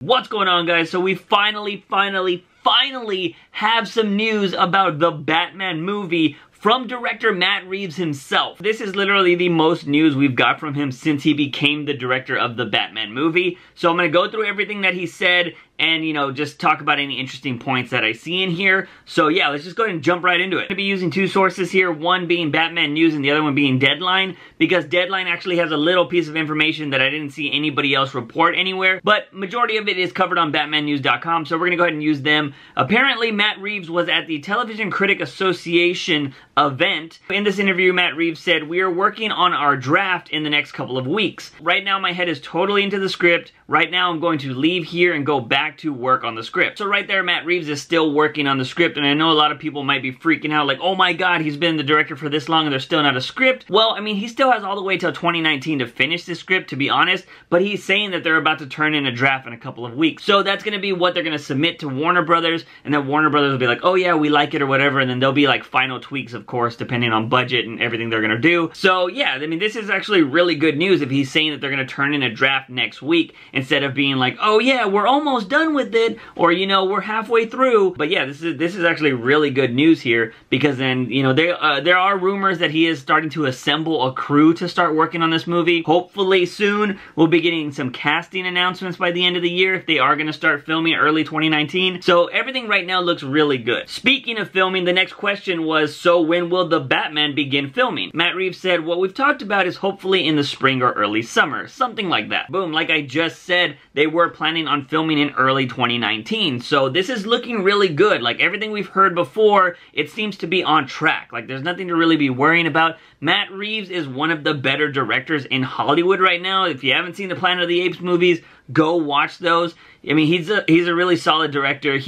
What's going on, guys? So we finally have some news about the Batman movie from director Matt Reeves himself. This is literally the most news we've got from him since he became the director of the Batman movie. So I'm going to go through everything that he said and, just talk about any interesting points that I see in here. So yeah, let's just go ahead and jump right into it. I'm going to be using two sources here, one being Batman News and the other one being Deadline, because Deadline actually has a little piece of information that I didn't see anybody else report anywhere, but majority of it is covered on BatmanNews.com, so we're going to go ahead and use them. Apparently, Matt Reeves was at the Television Critic Association event. In this interview, Matt Reeves said, "We are working on our draft in the next couple of weeks. Right now, my head is totally into the script. Right now, I'm going to leave here and go back to work on the script." So right there, Matt Reeves is still working on the script, and I know a lot of people might be freaking out like, oh my god, he's been the director for this long and there's still not a script. Well, I mean, he still has all the way till 2019 to finish the script, to be honest, but he's saying that they're about to turn in a draft in a couple of weeks. So that's going to be what they're going to submit to Warner Brothers, and then Warner Brothers will be like, oh yeah, we like it or whatever, and then there'll be like final tweaks, of course, depending on budget and everything they're going to do. So yeah, I mean, this is actually really good news if he's saying that they're going to turn in a draft next week instead of being like, oh yeah, we're almost done with it, or we're halfway through. But yeah, this is actually really good news here, because then there are rumors that he is starting to assemble a crew to start working on this movie. Hopefully soon we'll be getting some casting announcements by the end of the year if they are going to start filming early 2019. So everything right now looks really good. Speaking of filming, the next question was, so when will the Batman begin filming? Matt Reeves said, what we've talked about is hopefully in the spring or early summer, something like that. Boom, like I just said, they were planning on filming in early 2019. So this is looking really good. Like everything we've heard before, it seems to be on track. Like there's nothing to really be worrying about. Matt Reeves is one of the better directors in Hollywood right now. If you haven't seen the Planet of the Apes movies, go watch those. I mean, he's a really solid director.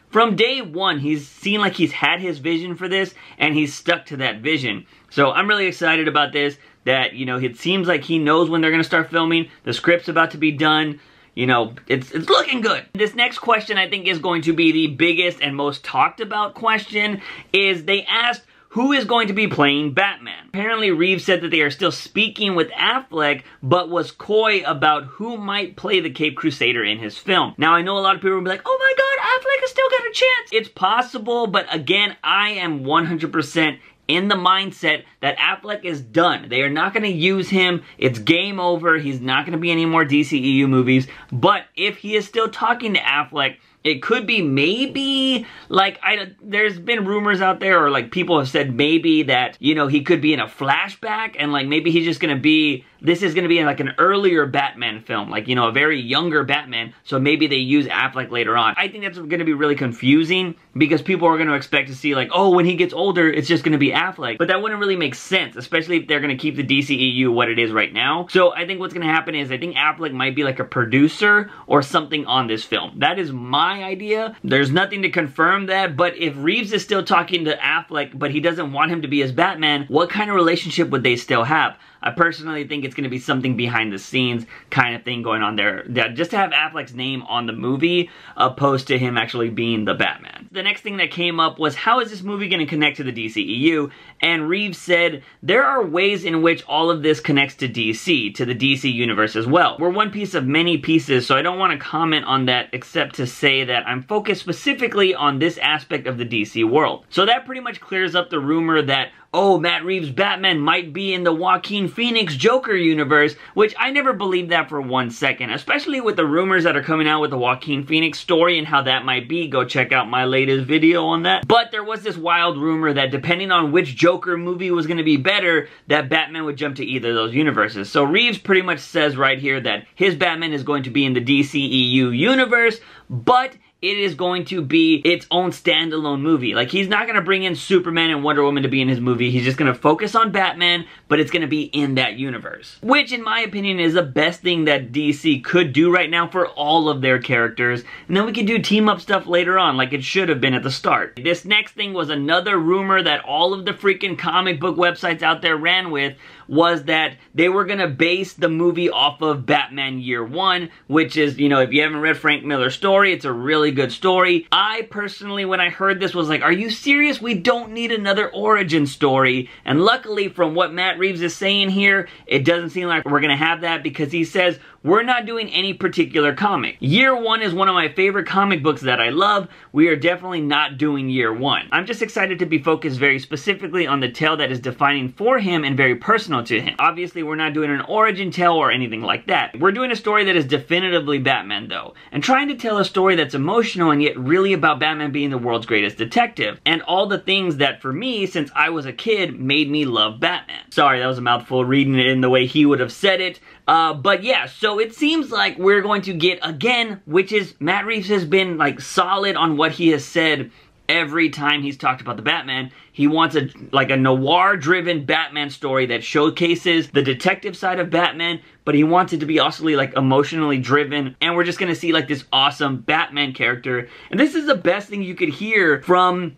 From day one, he's seen like he's had his vision for this, and he's stuck to that vision. So I'm really excited about this, that, it seems like he knows when they're going to start filming. The script's about to be done. It's looking good. This next question, I think, is going to be the biggest and most talked about question, is they asked, who is going to be playing Batman? Apparently, Reeves said that they are still speaking with Affleck, but was coy about who might play the Caped Crusader in his film. Now, I know a lot of people will be like, oh my god, Affleck has still got a chance. It's possible, but again, I am 100% in the mindset that Affleck is done. They are not going to use him. It's game over. He's not going to be any more DCEU movies. But if he is still talking to Affleck, it could be maybe, like, there's been rumors out there, or like people have said maybe that, he could be in a flashback, and like maybe he's just gonna be, this is gonna be in like an earlier Batman film, like, a very younger Batman, so maybe they use Affleck later on. I think that's gonna be really confusing, because people are gonna expect to see like, oh, when he gets older, it's just gonna be Affleck. But that wouldn't really make sense, especially if they're gonna keep the DCEU what it is right now. So I think what's gonna happen is, I think Affleck might be like a producer or something on this film. That is my idea. There's nothing to confirm that, but if Reeves is still talking to Affleck, but he doesn't want him to be his Batman, what kind of relationship would they still have? I personally think it's going to be something behind the scenes kind of thing going on there, just to have Affleck's name on the movie, opposed to him actually being the Batman. The next thing that came up was, how is this movie going to connect to the DCEU? And Reeves said, there are ways in which all of this connects to DC, to the DC universe as well. We're one piece of many pieces, so I don't want to comment on that except to say that I'm focused specifically on this aspect of the DC world. So that pretty much clears up the rumor that, oh, Matt Reeves' Batman might be in the Joaquin Phoenix Joker universe, which I never believed that for 1 second, especially with the rumors that are coming out with the Joaquin Phoenix story and how that might be. Go check out my latest video on that. But there was this wild rumor that depending on which Joker movie was going to be better, that Batman would jump to either of those universes. So Reeves pretty much says right here that his Batman is going to be in the DCEU universe, but it is going to be its own standalone movie. Like, he's not going to bring in Superman and Wonder Woman to be in his movie. He's just going to focus on Batman, but it's going to be in that universe. Which, in my opinion, is the best thing that DC could do right now for all of their characters. And then we can do team-up stuff later on, like it should have been at the start. This next thing was another rumor that all of the freaking comic book websites out there ran with, was that they were going to base the movie off of Batman Year One, which is, if you haven't read Frank Miller's story, it's a really good story. I personally, when I heard this, was like, are you serious? We don't need another origin story. And luckily, from what Matt Reeves is saying here, it doesn't seem like we're going to have that, because he says, we're not doing any particular comic. Year One is one of my favorite comic books that I love. We are definitely not doing Year One. I'm just excited to be focused very specifically on the tale that is defining for him and very personal to him. Obviously, we're not doing an origin tale or anything like that. We're doing a story that is definitively Batman though, and trying to tell a story that's emotional and yet really about Batman being the world's greatest detective, and all the things that for me, since I was a kid, made me love Batman. Sorry, that was a mouthful reading it in the way he would have said it. But yeah, so it seems like we're going to get, again, which is, Matt Reeves has been like solid on what he has said every time he's talked about the Batman. He wants a noir-driven Batman story that showcases the detective side of Batman, but he wants it to be also like emotionally driven, and we're just gonna see like this awesome Batman character. And this is the best thing you could hear from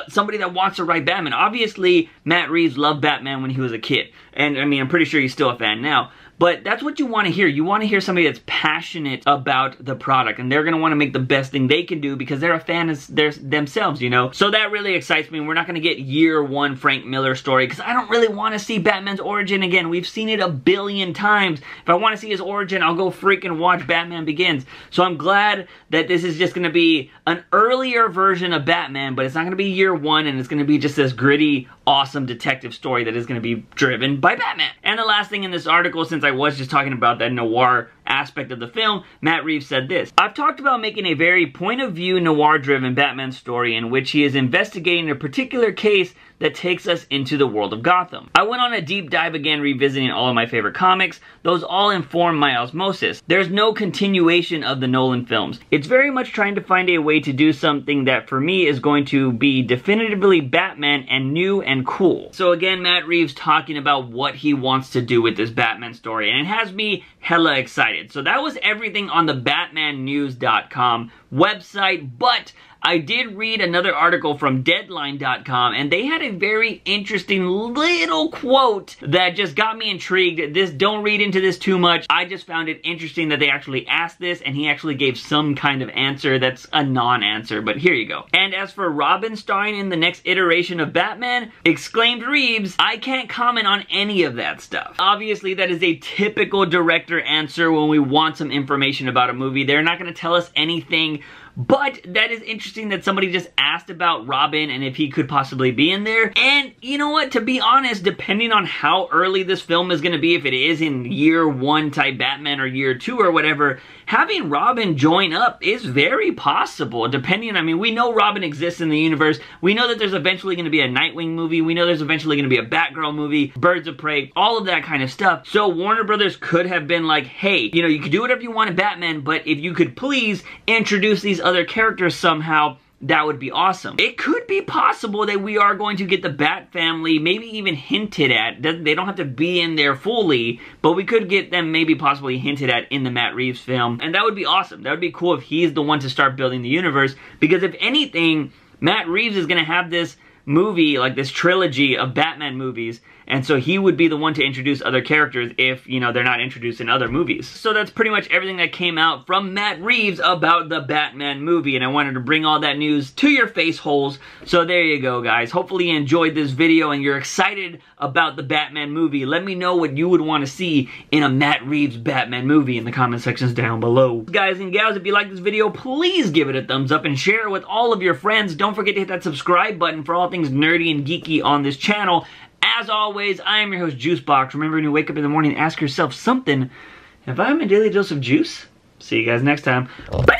somebody that wants to write Batman. Obviously, Matt Reeves loved Batman when he was a kid, and I mean, I'm pretty sure he's still a fan now. But that's what you want to hear. You want to hear somebody that's passionate about the product, and they're going to want to make the best thing they can do because they're a fan of themselves, you know? So that really excites me. We're not going to get Year One Frank Miller story because I don't really want to see Batman's origin again. We've seen it a billion times. If I want to see his origin, I'll go freaking watch Batman Begins. So I'm glad that this is just going to be an earlier version of Batman, but it's not going to be Year One, and it's going to be just this gritty, awesome detective story that is going to be driven by Batman. And the last thing in this article, since I was just talking about that noir aspect of the film, Matt Reeves said this: I've talked about making a very point-of-view noir-driven Batman story in which he is investigating a particular case that takes us into the world of Gotham. I went on a deep dive again revisiting all of my favorite comics. Those all inform my osmosis. There's no continuation of the Nolan films. It's very much trying to find a way to do something that for me is going to be definitively Batman and new and cool. So again, Matt Reeves talking about what he wants to do with this Batman story, and it has me hella excited. So that was everything on the BatmanNews.com website, but I did read another article from Deadline.com, and they had a very interesting little quote that just got me intrigued. Don't read into this too much. I just found it interesting that they actually asked this, and he actually gave some kind of answer that's a non-answer, but here you go. And as for Robin starring in the next iteration of Batman, exclaimed Reeves, I can't comment on any of that stuff. Obviously, that is a typical director answer when we want some information about a movie. They're not going to tell us anything. But that is interesting that somebody just asked about Robin and if he could possibly be in there. And you know what? To be honest, depending on how early this film is going to be, if it is in Year One type Batman or Year Two or whatever, having Robin join up is very possible. Depending, I mean, we know Robin exists in the universe. We know that there's eventually going to be a Nightwing movie. We know there's eventually going to be a Batgirl movie, Birds of Prey, all of that kind of stuff. So Warner Brothers could have been like, hey, you know, you could do whatever you want in Batman, but if you could please introduce these other characters somehow, that would be awesome. It could be possible that we are going to get the Bat family maybe even hinted at. They don't have to be in there fully, but we could get them maybe possibly hinted at in the Matt Reeves film, and that would be awesome. That would be cool if he's the one to start building the universe, because if anything, Matt Reeves is going to have this movie, like this trilogy of Batman movies, and so he would be the one to introduce other characters if, you know, they're not introduced in other movies. So that's pretty much everything that came out from Matt Reeves about the Batman movie, and I wanted to bring all that news to your face holes. So there you go, guys. Hopefully you enjoyed this video and you're excited about the Batman movie. Let me know what you would want to see in a Matt Reeves Batman movie in the comment sections down below. Guys and gals, if you like this video, please give it a thumbs up and share it with all of your friends. Don't forget to hit that subscribe button for all things nerdy and geeky on this channel. As always, I am your host, JUICEbox. Remember, when you wake up in the morning, ask yourself something. Have I had my daily dose of juice? See you guys next time. Bye!